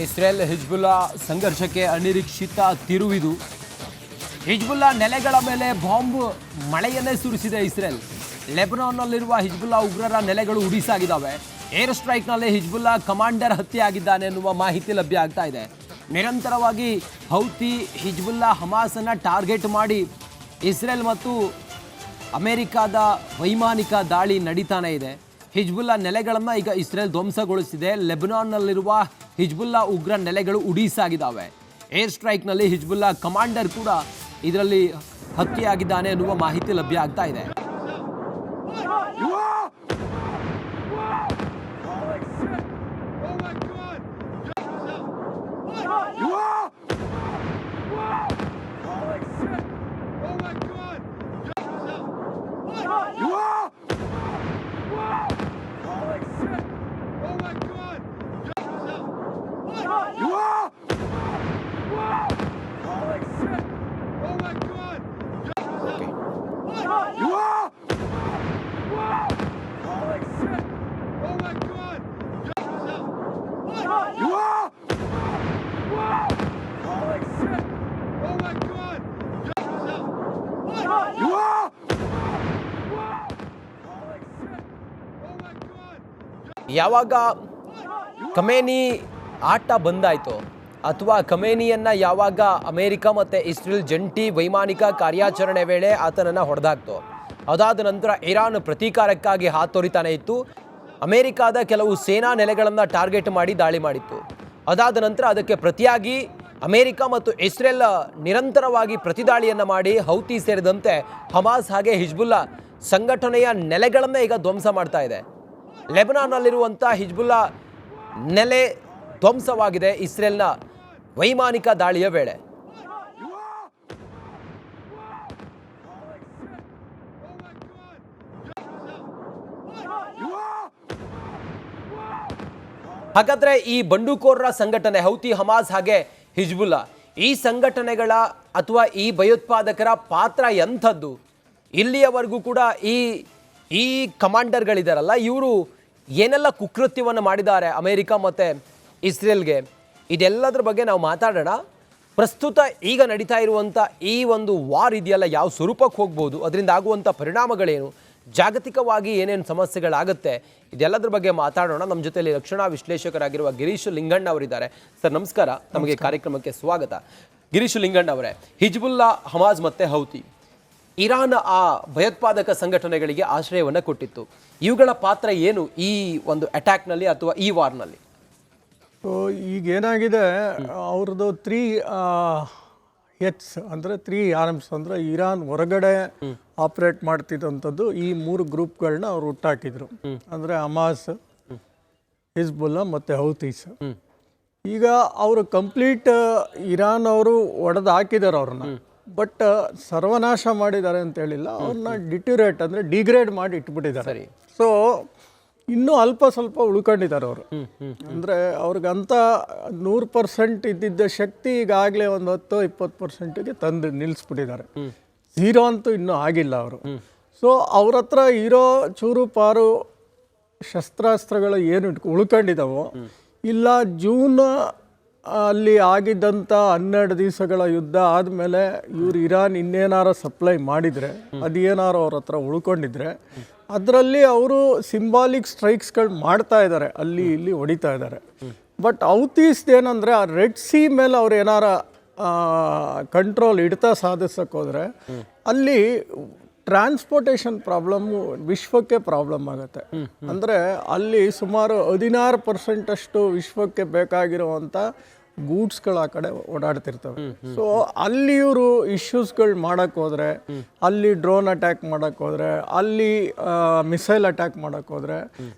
Israel Hezbollah ಸಂಘರ್ಷಕ್ಕೆ ಅನಿರೀಕ್ಷಿತ ತಿರುವಿದು. Hezbollah ನೆಲೆಗಳ ಮೇಲೆ ಬಾಂಬ್ ಮಳೆಯನ್ನೇ ಸುರಿಸಿದೆ ಇಸ್ರೇಲ್. ಲೆಬನಾನ್ನಲ್ಲಿರುವ ಹಿಜ್ಬುಲ್ಲಾ ಉಗ್ರರ ನೆಲೆಗಳು ಉಡಿಸಾಗಿದ್ದಾವೆ. ಏರ್ ಸ್ಟ್ರೈಕ್ನಲ್ಲಿ ಹಿಜ್ಬುಲ್ಲಾ ಕಮಾಂಡರ್ ಹತ್ಯೆಯಾಗಿದ್ದಾನೆ ಎನ್ನುವ ಮಾಹಿತಿ ಲಭ್ಯ ಆಗ್ತಾ ಇದೆ. ನಿರಂತರವಾಗಿ ಹೌತಿ, ಹಿಜ್ಬುಲ್ಲಾ, ಹಮಾಸನ್ನು ಟಾರ್ಗೆಟ್ ಮಾಡಿ ಇಸ್ರೇಲ್ ಮತ್ತು ಅಮೆರಿಕಾದ ವೈಮಾನಿಕ ದಾಳಿ ನಡೀತಾನೆ ಇದೆ. ಹಿಜ್ಬುಲ್ಲಾ ನೆಲೆಗಳನ್ನು ಈಗ ಇಸ್ರೇಲ್ ಧ್ವಂಸಗೊಳಿಸಿದೆ. ಲೆಬನಾನ್ನಲ್ಲಿರುವ ಹಿಜ್ಬುಲ್ಲಾ ಉಗ್ರ ನೆಲೆಗಳು ಉಡೀಸಾಗಿದ್ದಾವೆ. ಏರ್ ಸ್ಟ್ರೈಕ್ನಲ್ಲಿ ಹಿಜ್ಬುಲ್ಲಾ ಕಮಾಂಡರ್ ಕೂಡ ಇದರಲ್ಲಿ ಹತ್ಯೆಯಾಗಿದ್ದಾನೆ ಎನ್ನುವ ಮಾಹಿತಿ ಲಭ್ಯ ಆಗ್ತಾ ಇದೆ. ಯಾವಾಗ ಖಮೇನಿ ಆಟ ಬಂದಾಯಿತು ಅಥವಾ ಖಮೇನಿಯನ್ನು ಯಾವಾಗ ಅಮೆರಿಕ ಮತ್ತು ಇಸ್ರೇಲ್ ಜಂಟಿ ವೈಮಾನಿಕ ಕಾರ್ಯಾಚರಣೆ ವೇಳೆ ಆತನನ್ನು ಹೊಡೆದಾಕ್ತು, ಅದಾದ ನಂತರ ಇರಾನ್ ಪ್ರತೀಕಾರಕ್ಕಾಗಿ ಹಾತೊರಿತಾನೆ ಇತ್ತು. ಅಮೆರಿಕಾದ ಕೆಲವು ಸೇನಾ ನೆಲೆಗಳನ್ನು ಟಾರ್ಗೆಟ್ ಮಾಡಿ ದಾಳಿ ಮಾಡಿತ್ತು. ಅದಾದ ನಂತರ ಅದಕ್ಕೆ ಪ್ರತಿಯಾಗಿ ಅಮೆರಿಕ ಮತ್ತು ಇಸ್ರೇಲ್ ನಿರಂತರವಾಗಿ ಪ್ರತಿದಾಳಿಯನ್ನು ಮಾಡಿ ಹೌತಿ ಸೇರಿದಂತೆ ಹಮಾಸ್ ಹಾಗೆ ಹಿಜ್ಬುಲ್ಲಾ ಸಂಘಟನೆಯ ನೆಲೆಗಳನ್ನೇ ಈಗ ಧ್ವಂಸ ಮಾಡ್ತಾ ಇದೆ. ಲೆಬನಾನ್ನಲ್ಲಿರುವಂಥ ಹಿಜ್ಬುಲ್ಲಾ ನೆಲೆ ಧ್ವಂಸವಾಗಿದೆ ಇಸ್ರೇಲ್ನ ವೈಮಾನಿಕ ದಾಳಿಯ ವೇಳೆ. ಹಾಗಾದ್ರೆ ಈ ಬಂಡುಕೋರರ ಸಂಘಟನೆ ಹೌತಿ, ಹಮಾಸ್ ಹಾಗೆ ಹಿಜ್ಬುಲ್ಲಾ, ಈ ಸಂಘಟನೆಗಳ ಅಥವಾ ಈ ಭಯೋತ್ಪಾದಕರ ಪಾತ್ರ ಎಂಥದ್ದು? ಇಲ್ಲಿಯವರೆಗೂ ಕೂಡ ಈ ಕಮಾಂಡರ್ಗಳಿದಾರಲ್ಲ, ಇವರು ಏನೆಲ್ಲ ಕುಕೃತ್ಯವನ್ನು ಮಾಡಿದ್ದಾರೆ ಅಮೆರಿಕ ಮತ್ತು ಇಸ್ರೇಲ್ಗೆ, ಇದೆಲ್ಲದರ ಬಗ್ಗೆ ನಾವು ಮಾತಾಡೋಣ. ಪ್ರಸ್ತುತ ಈಗ ನಡೀತಾ ಇರುವಂಥ ಈ ಒಂದು ವಾರ್ ಇದೆಯಲ್ಲ, ಯಾವ ಸ್ವರೂಪಕ್ಕೆ ಹೋಗ್ಬೋದು, ಅದರಿಂದ ಆಗುವಂಥ ಪರಿಣಾಮಗಳೇನು, ಜಾಗತಿಕವಾಗಿ ಏನೇನು ಸಮಸ್ಯೆಗಳಾಗುತ್ತೆ, ಇದೆಲ್ಲದರ ಬಗ್ಗೆ ಮಾತಾಡೋಣ. ನಮ್ಮ ಜೊತೆಯಲ್ಲಿ ರಕ್ಷಣಾ ವಿಶ್ಲೇಷಕರಾಗಿರುವ ಗಿರೀಶ್ ಲಿಂಗಣ್ಣ ಅವರಿದ್ದಾರೆ. ಸರ್ ನಮಸ್ಕಾರ, ನಮಗೆ ಕಾರ್ಯಕ್ರಮಕ್ಕೆ ಸ್ವಾಗತ. ಗಿರೀಶ್ ಲಿಂಗಣ್ಣ ಅವರೇ, ಹಿಜ್ಬುಲ್ಲಾ, ಹಮಾಸ್ ಮತ್ತು ಹೌತಿ, ಇರಾನ್ ಆ ಭಯೋತ್ಪಾದಕ ಸಂಘಟನೆಗಳಿಗೆ ಆಶ್ರಯವನ್ನು ಕೊಟ್ಟಿತ್ತು. ಇವುಗಳ ಪಾತ್ರ ಏನು ಈ ಒಂದು ಅಟ್ಯಾಕ್ನಲ್ಲಿ ಅಥವಾ ಈ ವಾರ್ನಲ್ಲಿ? ಈಗೇನಾಗಿದೆ, ಅವ್ರದ್ದು 3 Hs ಅಂದರೆ 3 ಆರ್ಮ್ಸ್ ಅಂದರೆ ಇರಾನ್ ಹೊರಗಡೆ ಆಪ್ರೇಟ್ ಮಾಡ್ತಿದ್ದಂಥದ್ದು ಈ 3 ಗ್ರೂಪ್ಗಳನ್ನ ಅವ್ರು ಹುಟ್ಟಾಕಿದ್ರು. ಅಂದರೆ ಹಮಾಸ್, ಹಿಜ್ಬುಲ್ಲಾ ಮತ್ತು ಹೌತೀಸ್. ಈಗ ಅವರು ಕಂಪ್ಲೀಟ್ ಇರಾನ್ ಅವರು ಒಡೆದು ಹಾಕಿದ್ದಾರೆ ಅವ್ರನ್ನ, ಬಟ್ ಸರ್ವನಾಶ ಮಾಡಿದ್ದಾರೆ ಅಂತ ಹೇಳಿಲ್ಲ, ಅವ್ರನ್ನ ಡಿಟ್ಯೂರೇಟ್ ಅಂದರೆ ಡಿಗ್ರೇಡ್ ಮಾಡಿ ಇಟ್ಬಿಟ್ಟಿದ್ದಾರೆ. ಸೊ ಇನ್ನೂ ಅಲ್ಪ ಸ್ವಲ್ಪ ಉಳ್ಕೊಂಡಿದ್ದಾರೆ ಅವರು. ಅಂದರೆ ಅವ್ರಿಗಂತ 100% ಇದ್ದಿದ್ದ ಶಕ್ತಿ ಈಗಾಗಲೇ ಒಂದು 10-20%ಗೆ ತಂದು ನಿಲ್ಲಿಸ್ಬಿಟ್ಟಿದ್ದಾರೆ. 0 ಅಂತೂ ಇನ್ನೂ ಆಗಿಲ್ಲ ಅವರು. ಸೊ ಅವ್ರ ಹತ್ರ ಇರೋ ಚೂರು ಪಾರು ಶಸ್ತ್ರಾಸ್ತ್ರಗಳು ಏನು ಉಳ್ಕೊಂಡಿದ್ದಾವೋ, ಇಲ್ಲ ಜೂನ್ ಅಲ್ಲಿ ಆಗಿದ್ದಂಥ 12 ದಿವಸಗಳ ಯುದ್ಧ ಆದಮೇಲೆ ಇವ್ರು ಇರಾನ್ ಇನ್ನೇನಾರು ಸಪ್ಲೈ ಮಾಡಿದರೆ, ಅದೇನಾರು ಅವ್ರ ಹತ್ರ ಉಳ್ಕೊಂಡಿದ್ರೆ ಅದರಲ್ಲಿ ಅವರು ಸಿಂಬಾಲಿಕ್ ಸ್ಟ್ರೈಕ್ಸ್ಗಳು ಮಾಡ್ತಾ ಇದ್ದಾರೆ, ಅಲ್ಲಿ ಇಲ್ಲಿ ಹೊಡಿತಾ ಇದ್ದಾರೆ. ಬಟ್ ಹೌತೀಸ್ದೇನೆಂದರೆ ಆ ರೆಡ್ ಸಿ ಮೇಲೆ ಅವ್ರು ಏನಾರ ಕಂಟ್ರೋಲ್ ಹಿಡ್ತಾ ಸಾಧಿಸೋಕೆ ಹೋದರೆ ಅಲ್ಲಿ ಟ್ರಾನ್ಸ್ಪೋರ್ಟೇಷನ್ ಪ್ರಾಬ್ಲಮ್ಮು ವಿಶ್ವಕ್ಕೆ ಪ್ರಾಬ್ಲಮ್ ಆಗುತ್ತೆ. ಅಂದರೆ ಅಲ್ಲಿ ಸುಮಾರು 16% ಅಷ್ಟು ವಿಶ್ವಕ್ಕೆ ಬೇಕಾಗಿರುವಂಥ ಗೂಡ್ಸ್ಗಳು ಆ ಕಡೆ ಓಡಾಡ್ತಿರ್ತವೆ. ಸೊ ಅಲ್ಲಿ ಇವರು ಇಶ್ಯೂಸ್ಗಳು ಮಾಡೋಕ್ಕೆ ಹೋದರೆ, ಅಲ್ಲಿ ಡ್ರೋನ್ ಅಟ್ಯಾಕ್ ಮಾಡೋಕ್ಕೆ ಹೋದರೆ, ಅಲ್ಲಿ ಮಿಸೈಲ್ ಅಟ್ಯಾಕ್ ಮಾಡೋಕ್ಕೆ ಹೋದರೆ,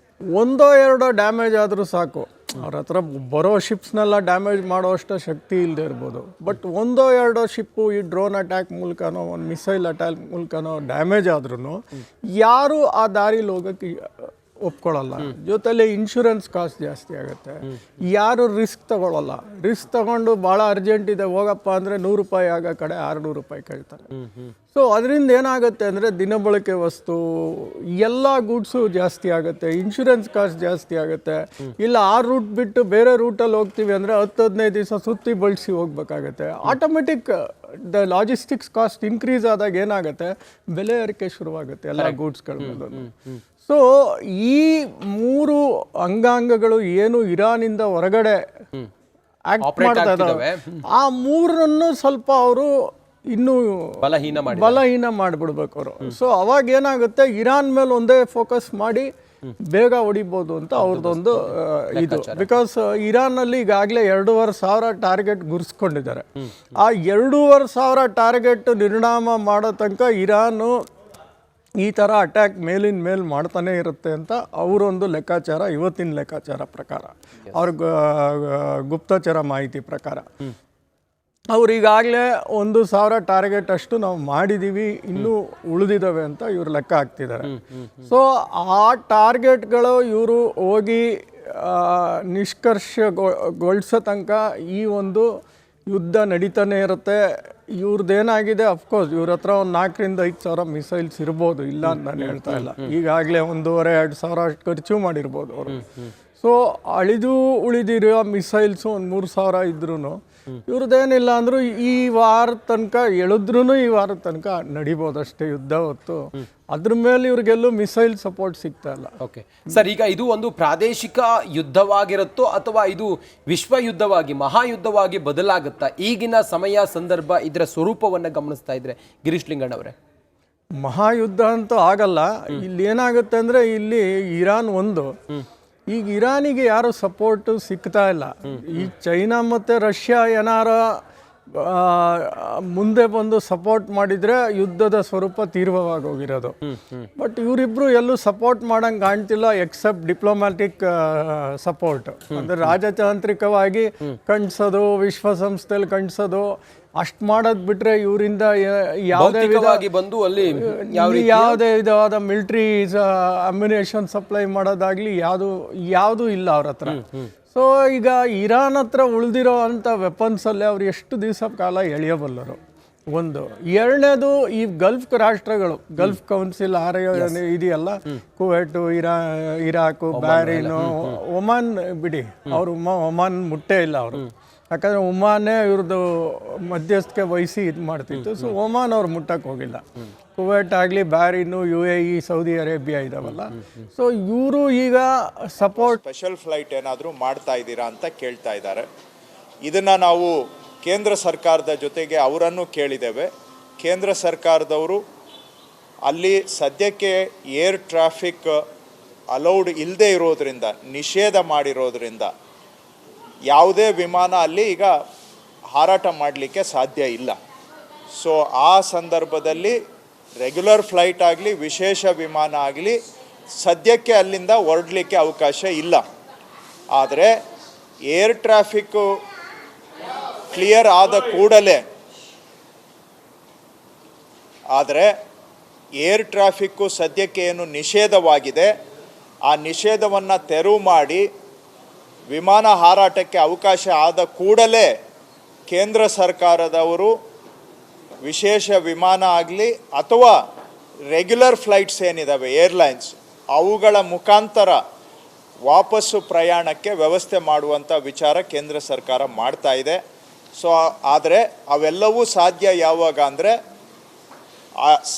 1-2 ಡ್ಯಾಮೇಜ್ ಆದರೂ ಸಾಕು. ಅವ್ರ ಹತ್ರ ಬರೋ ಶಿಪ್ಸ್ನೆಲ್ಲ ಡ್ಯಾಮೇಜ್ ಮಾಡೋಷ್ಟು ಶಕ್ತಿ ಇಲ್ಲದೆ ಇರ್ಬೋದು, ಬಟ್ 1-2 ಶಿಪ್ಪು ಈ ಡ್ರೋನ್ ಅಟ್ಯಾಕ್ ಮೂಲಕನೋ ಒಂದು ಮಿಸೈಲ್ ಅಟ್ಯಾಕ್ ಮೂಲಕನೋ ಡ್ಯಾಮೇಜ್ ಆದ್ರೂ ಯಾರೂ ಆ ದಾರಿಲಿ ಹೋಗೋಕ್ಕೆ ಒಪ್ಕೊಳ್ಳಲ್ಲ. ಜೊತೆಲಿ ಇನ್ಶೂರೆನ್ಸ್ ಕಾಸ್ಟ್ ಜಾಸ್ತಿ ಆಗುತ್ತೆ. ಯಾರು ರಿಸ್ಕ್ ತಗೊಳ್ಳಲ್ಲ. ರಿಸ್ಕ್ ತಗೊಂಡು ಭಾಳ ಅರ್ಜೆಂಟ್ ಇದೆ ಹೋಗಪ್ಪ ಅಂದರೆ ₹100 ಆಗೋ ಕಡೆ ₹600 ಕೇಳ್ತಾರೆ. ಸೊ ಅದರಿಂದ ಏನಾಗುತ್ತೆ ಅಂದರೆ ದಿನಬಳಕೆ ವಸ್ತು ಎಲ್ಲ ಗೂಡ್ಸು ಜಾಸ್ತಿ ಆಗುತ್ತೆ, ಇನ್ಶೂರೆನ್ಸ್ ಕಾಸ್ಟ್ ಜಾಸ್ತಿ ಆಗುತ್ತೆ. ಇಲ್ಲ ಆ ರೂಟ್ ಬಿಟ್ಟು ಬೇರೆ ರೂಟಲ್ಲಿ ಹೋಗ್ತೀವಿ ಅಂದರೆ 10-15 ದಿವಸ ಸುತ್ತಿ ಬಳಸಿ ಹೋಗ್ಬೇಕಾಗತ್ತೆ. Automatic the logistics cost increase ಆದಾಗ ಏನಾಗುತ್ತೆ, ಬೆಲೆ ಏರಿಕೆ ಶುರುವಾಗುತ್ತೆ ಎಲ್ಲ ಗೂಡ್ಸ್ಗಳ ಮೇಲೆ. ಸೊ ಈ 3 ಅಂಗಾಂಗಗಳು ಏನು ಇರಾನಿಂದ ಹೊರಗಡೆ ಆಕ್ಟ್ ಮಾಡ್ತಾ ಇದ್ದಾವೆ, ಆ 3ರನ್ನು ಸ್ವಲ್ಪ ಅವರು ಇನ್ನೂ ಬಲಹೀನ ಮಾಡಿಬಿಡ್ಬೇಕು ಅವರು. ಸೊ ಅವಾಗ ಏನಾಗುತ್ತೆ, ಇರಾನ್ ಮೇಲೆ ಒಂದೇ ಫೋಕಸ್ ಮಾಡಿ ಬೇಗ ಹೊಡಿಬೋದು ಅಂತ ಅವ್ರದ್ದೊಂದು ಇದು. ಬಿಕಾಸ್ ಇರಾನಲ್ಲಿ ಈಗಾಗಲೇ 2,500 ಟಾರ್ಗೆಟ್ ಗುರ್ಸ್ಕೊಂಡಿದ್ದಾರೆ. ಆ 2,500 ಟಾರ್ಗೆಟ್ ನಿರ್ಣಾಮ ಮಾಡೋ ತನಕ ಇರಾನು ಈ ಥರ ಅಟ್ಯಾಕ್ ಮೇಲಿನ ಮೇಲೆ ಮಾಡ್ತಾನೆ ಇರುತ್ತೆ ಅಂತ ಅವರೊಂದು ಲೆಕ್ಕಾಚಾರ, ಇವತ್ತಿನ ಲೆಕ್ಕಾಚಾರ ಪ್ರಕಾರ, ಅವ್ರ ಗುಪ್ತಚರ ಮಾಹಿತಿ ಪ್ರಕಾರ. ಅವ್ರು ಈಗಾಗಲೇ 1,000 ಟಾರ್ಗೆಟ್ ಅಷ್ಟು ನಾವು ಮಾಡಿದ್ದೀವಿ, ಇನ್ನೂ ಉಳಿದಿದ್ದಾವೆ ಅಂತ ಇವರು ಲೆಕ್ಕ ಹಾಕ್ತಿದ್ದಾರೆ. ಸೊ ಆ ಟಾರ್ಗೆಟ್ಗಳು ಇವರು ಹೋಗಿ ನಿಷ್ಕರ್ಷಗೊಳಿಸೋ ತನಕ ಈ ಒಂದು ಯುದ್ಧ ನಡೀತಾನೆ ಇರುತ್ತೆ. ಇವ್ರದ್ದೇನಾಗಿದೆ, ಅಫ್ಕೋರ್ಸ್ ಇವ್ರ ಹತ್ರ ಒಂದು 4,000-5,000 ಮಿಸೈಲ್ಸ್ ಇರ್ಬೋದು, ಇಲ್ಲ ಅಂತ ನಾನು ಹೇಳ್ತಾ ಇಲ್ಲ. ಈಗಾಗಲೇ 1,500-2,000 ಅಷ್ಟು ಖರ್ಚು ಮಾಡಿರ್ಬೋದು ಅವರು. ಸೊ ಉಳಿದಿರೋ ಮಿಸೈಲ್ಸು ಒಂದು 3,000 ಇದ್ರೂ ಇವ್ರದ್ದೇನಿಲ್ಲ ಅಂದರೂ ಈ ವಾರದ ತನಕ ಎಳೆದ್ರೂ ಈ ವಾರದ ತನಕ ನಡಿಬೋದಷ್ಟೇ ಯುದ್ಧ. ಹೊತ್ತು ಅದ್ರ ಮೇಲೆ ಇವ್ರಿಗೆಲ್ಲೂ ಮಿಸೈಲ್ ಸಪೋರ್ಟ್ ಸಿಗ್ತಾ ಇಲ್ಲ. ಓಕೆ ಸರ್, ಈಗ ಇದು ಒಂದು ಪ್ರಾದೇಶಿಕ ಯುದ್ಧವಾಗಿರುತ್ತೋ ಅಥವಾ ಇದು ವಿಶ್ವ ಯುದ್ಧವಾಗಿ ಮಹಾಯುದ್ಧವಾಗಿ ಬದಲಾಗುತ್ತಾ? ಈಗಿನ ಸಮಯ ಸಂದರ್ಭ ಇದರ ಸ್ವರೂಪವನ್ನು ಗಮನಿಸ್ತಾ ಇದ್ರೆ ಗಿರೀಶ್ ಲಿಂಗಣ್ಣವರೇ. ಮಹಾಯುದ್ಧ ಅಂತೂ ಆಗಲ್ಲ. ಇಲ್ಲಿ ಏನಾಗುತ್ತೆ ಅಂದರೆ, ಇಲ್ಲಿ ಇರಾನ್ ಒಂದು, ಈಗ ಇರಾನಿಗೆ ಯಾರು ಸಪೋರ್ಟು ಸಿಗ್ತಾ ಇಲ್ಲ. ಈ ಚೈನಾ ಮತ್ತು ರಷ್ಯಾ ಏನಾರ ಮುಂದೆ ಬಂದು ಸಪೋರ್ಟ್ ಮಾಡಿದರೆ ಯುದ್ಧದ ಸ್ವರೂಪ ತೀವ್ರವಾಗಿ ಹೋಗಿರೋದು. ಬಟ್ ಇವರಿಬ್ಬರು ಎಲ್ಲೂ ಸಪೋರ್ಟ್ ಮಾಡೋಂಗೆ ಕಾಣ್ತಿಲ್ಲ, ಎಕ್ಸೆಪ್ಟ್ ಡಿಪ್ಲೊಮ್ಯಾಟಿಕ್ ಸಪೋರ್ಟ್. ಅಂದರೆ ರಾಜತಾಂತ್ರಿಕವಾಗಿ ಖಂಡಿಸೋದು, ವಿಶ್ವಸಂಸ್ಥೆಯಲ್ಲಿ ಖಂಡಿಸೋದು, ಅಷ್ಟು ಮಾಡೋದು ಬಿಟ್ಟರೆ ಇವರಿಂದ ಯಾವುದೇ ವಿಧವಾದ ಮಿಲಿಟ್ರಿ ಅಮ್ಯುನೇಷನ್ ಸಪ್ಲೈ ಮಾಡೋದಾಗಲಿ ಯಾವುದೂ ಇಲ್ಲ ಅವ್ರ ಹತ್ರ. ಸೊ ಈಗ ಇರಾನ್ ಹತ್ರ ಉಳಿದಿರೋ ಅಂಥ ವೆಪನ್ಸಲ್ಲೇ ಅವ್ರು ಎಷ್ಟು ದಿವಸ ಕಾಲ ಎಳೆಯಬಲ್ಲರು ಒಂದು. ಎರಡನೇದು, ಈ ಗಲ್ಫ್ ರಾಷ್ಟ್ರಗಳು, ಗಲ್ಫ್ ಕೌನ್ಸಿಲ್ ಇದೆಯಲ್ಲ, ಕುವೈಟು, ಇರಾಕು, ಬ್ಯಾರಿನು, ಒಮಾನ್ ಬಿಡಿ, ಅವರು ಒಮಾನ್ ಮುಟ್ಟೇ ಇಲ್ಲ ಅವರು. ಯಾಕಂದರೆ ಒಮಾನೇ ಇವ್ರದ್ದು ಮಧ್ಯಸ್ಥಿಕೆ ವಹಿಸಿ ಇದು ಮಾಡ್ತಿತ್ತು. ಸೊ ಒಮಾನ್ ಅವ್ರು ಮುಟ್ಟಕ್ಕೆ ಹೋಗಿಲ್ಲ. ಕುವೈಟ್ ಆಗಲಿ, ಬ್ಯಾರಿನು, UAE, ಸೌದಿ ಅರೇಬಿಯಾ ಇದಾವಲ್ಲ. ಸೊ ಇವರು ಈಗ ಸಪೋರ್ಟ್ ಸ್ಪೆಷಲ್ ಫ್ಲೈಟ್ ಏನಾದರೂ ಮಾಡ್ತಾ ಇದ್ದೀರಾ ಅಂತ ಕೇಳ್ತಾ ಇದ್ದಾರೆ. ಇದನ್ನು ನಾವು ಕೇಂದ್ರ ಸರ್ಕಾರದ ಜೊತೆಗೆ ಅವರನ್ನು ಕೇಳಿದ್ದೇವೆ. ಕೇಂದ್ರ ಸರ್ಕಾರದವರು ಅಲ್ಲಿ ಸದ್ಯಕ್ಕೆ ಏರ್ ಟ್ರಾಫಿಕ್ ಅಲೌಡ್ ಇಲ್ಲದೆ ಇರೋದ್ರಿಂದ, ನಿಷೇಧ ಮಾಡಿರೋದ್ರಿಂದ ಯಾವುದೇ ವಿಮಾನ ಅಲ್ಲಿ ಈಗ ಹಾರಾಟ ಮಾಡಲಿಕ್ಕೆ ಸಾಧ್ಯ ಇಲ್ಲ. ಸೊ ಆ ಸಂದರ್ಭದಲ್ಲಿ ರೆಗ್ಯುಲರ್ ಫ್ಲೈಟ್ ಆಗಲಿ, ವಿಶೇಷ ವಿಮಾನ ಆಗಲಿ ಸದ್ಯಕ್ಕೆ ಅಲ್ಲಿಂದ ಹೊರಡಲಿಕ್ಕೆ ಅವಕಾಶ ಇಲ್ಲ. ಆದರೆ ಏರ್ ಟ್ರಾಫಿಕ್ಕು ಕ್ಲಿಯರ್ ಆದ ಕೂಡಲೇ, ಏರ್ ಟ್ರಾಫಿಕ್ಕು ಸದ್ಯಕ್ಕೆ ಏನು ನಿಷೇಧವಾಗಿದೆ, ಆ ನಿಷೇಧವನ್ನು ತೆರವು ಮಾಡಿ ವಿಮಾನ ಹಾರಾಟಕ್ಕೆ ಅವಕಾಶ ಆದ ಕೂಡಲೇ ಕೇಂದ್ರ ಸರ್ಕಾರದವರು ವಿಶೇಷ ವಿಮಾನ ಆಗಲಿ ಅಥವಾ ರೆಗ್ಯುಲರ್ ಫ್ಲೈಟ್ಸ್ ಏನಿದ್ದಾವೆ ಏರ್ಲೈನ್ಸ್, ಅವುಗಳ ಮುಖಾಂತರ ವಾಪಸ್ಸು ಪ್ರಯಾಣಕ್ಕೆ ವ್ಯವಸ್ಥೆ ಮಾಡುವಂಥ ವಿಚಾರ ಕೇಂದ್ರ ಸರ್ಕಾರ ಮಾಡ್ತಾ ಇದೆ. ಸೊ ಆದರೆ ಅವೆಲ್ಲವೂ ಸಾಧ್ಯ ಯಾವಾಗ ಅಂದರೆ,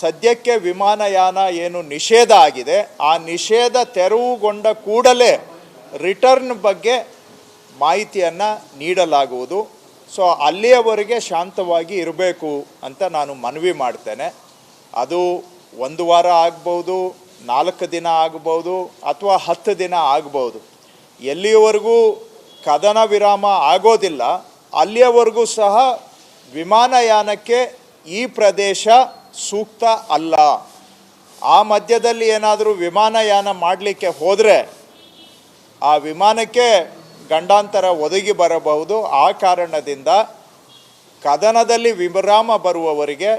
ಸದ್ಯಕ್ಕೆ ವಿಮಾನಯಾನ ಏನು ನಿಷೇಧ ಆಗಿದೆ, ಆ ನಿಷೇಧ ತೆರವುಗೊಂಡ ಕೂಡಲೇ ರಿಟರ್ನ್ ಬಗ್ಗೆ ಮಾಹಿತಿಯನ್ನು ನೀಡಲಾಗುವುದು. ಸೊ ಅಲ್ಲಿಯವರೆಗೆ ಶಾಂತವಾಗಿ ಇರಬೇಕು ಅಂತ ನಾನು ಮನವಿ ಮಾಡ್ತೇನೆ. ಅದು 1 ವಾರ ಆಗ್ಬೋದು, 4 ದಿನ ಆಗ್ಬೋದು, ಅಥವಾ 10 ದಿನ ಆಗ್ಬೋದು. ಎಲ್ಲಿಯವರೆಗೂ ಕದನ ವಿರಾಮ ಆಗೋದಿಲ್ಲ ಅಲ್ಲಿಯವರೆಗೂ ಸಹ ವಿಮಾನಯಾನಕ್ಕೆ ಈ ಪ್ರದೇಶ ಸೂಕ್ತ ಅಲ್ಲ. ಆ ಮಧ್ಯದಲ್ಲಿ ಏನಾದರೂ ವಿಮಾನಯಾನ ಮಾಡಲಿಕ್ಕೆ ಹೋದರೆ ಆ ವಿಮಾನಕ್ಕೆ ಗಂಡಾಂತರ ಒದಗಿ ಬರಬಹುದು. ಆ ಕಾರಣದಿಂದ ಕದನದಲ್ಲಿ ವಿರಾಮ ಬರುವವರೆಗೆ,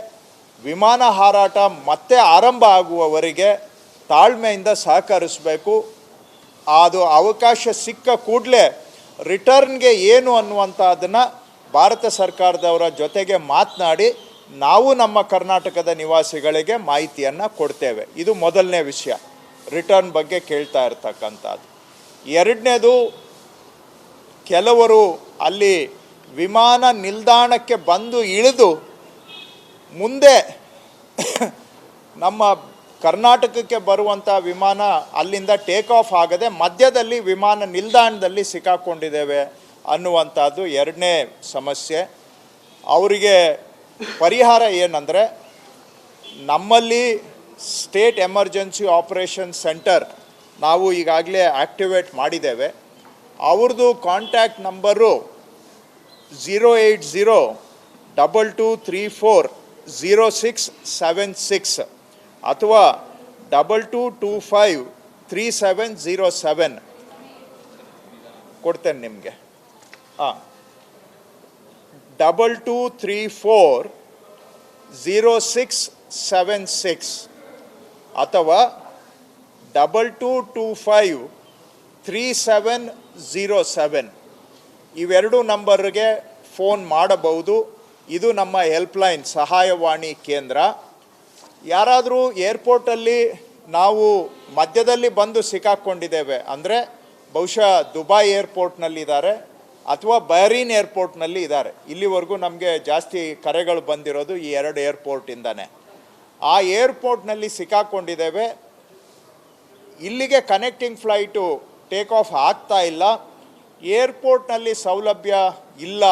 ವಿಮಾನ ಹಾರಾಟ ಮತ್ತೆ ಆರಂಭ ಆಗುವವರೆಗೆ ತಾಳ್ಮೆಯಿಂದ ಸಹಕರಿಸಬೇಕು. ಅದು ಅವಕಾಶ ಸಿಕ್ಕ ಕೂಡಲೇ ರಿಟರ್ನ್ಗೆ ಏನು ಅನ್ನುವಂಥದ್ದನ್ನು ಭಾರತ ಸರ್ಕಾರದವರ ಜೊತೆಗೆ ಮಾತನಾಡಿ ನಾವು ನಮ್ಮ ಕರ್ನಾಟಕದ ನಿವಾಸಿಗಳಿಗೆ ಮಾಹಿತಿಯನ್ನು ಕೊಡ್ತೇವೆ. ಇದು ಮೊದಲನೇ ವಿಷಯ, ರಿಟರ್ನ್ ಬಗ್ಗೆ ಕೇಳ್ತಾ ಇರ್ತಕ್ಕಂಥದ್ದು. ಎರಡನೇದು, ಕೆಲವರು ಅಲ್ಲಿ ವಿಮಾನ ನಿಲ್ದಾಣಕ್ಕೆ ಬಂದು ಇಳಿದು ಮುಂದೆ ನಮ್ಮ ಕರ್ನಾಟಕಕ್ಕೆ ಬರುವಂಥ ವಿಮಾನ ಅಲ್ಲಿಂದ ಟೇಕ್ ಆಫ್ ಆಗದೆ ಮಧ್ಯದಲ್ಲಿ ವಿಮಾನ ನಿಲ್ದಾಣದಲ್ಲಿ ಸಿಕ್ಕಾಕೊಂಡಿದ್ದೇವೆ ಅನ್ನುವಂಥದ್ದು ಎರಡನೇ ಸಮಸ್ಯೆ. ಅವರಿಗೆ ಪರಿಹಾರ ಏನಂದರೆ, ನಮ್ಮಲ್ಲಿ ಸ್ಟೇಟ್ ಎಮರ್ಜೆನ್ಸಿ ಆಪರೇಷನ್ ಸೆಂಟರ್ ನಾವು ಈಗಾಗಲೇ ಆ್ಯಕ್ಟಿವೇಟ್ ಮಾಡಿದ್ದೇವೆ. ಅವ್ರದ್ದು ಕಾಂಟ್ಯಾಕ್ಟ್ ನಂಬರು 08022340676 ಅಥವಾ 22253707 ಕೊಡ್ತೇನೆ ನಿಮಗೆ. 22340676 ಅಥವಾ 22253707 ಇವೆರಡು ನಂಬರ್ಗೆ ಫೋನ್ ಮಾಡಬಹುದು. ಇದು ನಮ್ಮ ಹೆಲ್ಪ್ಲೈನ್ ಸಹಾಯವಾಣಿ ಕೇಂದ್ರ. ಯಾರಾದರೂ ಏರ್ಪೋರ್ಟಲ್ಲಿ ನಾವು ಮಧ್ಯದಲ್ಲಿ ಬಂದು ಸಿಕ್ಕಾಕ್ಕೊಂಡಿದ್ದೇವೆ ಅಂದರೆ ಬಹುಶಃ ದುಬೈ ಏರ್ಪೋರ್ಟ್ನಲ್ಲಿದ್ದಾರೆ ಅಥವಾ ಬಹರೀನ್ ಏರ್ಪೋರ್ಟ್ನಲ್ಲಿ ಇದ್ದಾರೆ. ಇಲ್ಲಿವರೆಗೂ ನಮಗೆ ಜಾಸ್ತಿ ಕರೆಗಳು ಬಂದಿರೋದು ಈ ಎರಡು ಏರ್ಪೋರ್ಟಿಂದನೇ. ಆ ಏರ್ಪೋರ್ಟ್ನಲ್ಲಿ ಸಿಕ್ಕಾಕ್ಕೊಂಡಿದ್ದೇವೆ, ಇಲ್ಲಿಗೆ ಕನೆಕ್ಟಿಂಗ್ ಫ್ಲೈಟು ಟೇಕ್ ಆಫ್ ಆಗ್ತಾ ಇಲ್ಲ, ಏರ್ಪೋರ್ಟ್ನಲ್ಲಿ ಸೌಲಭ್ಯ ಇಲ್ಲ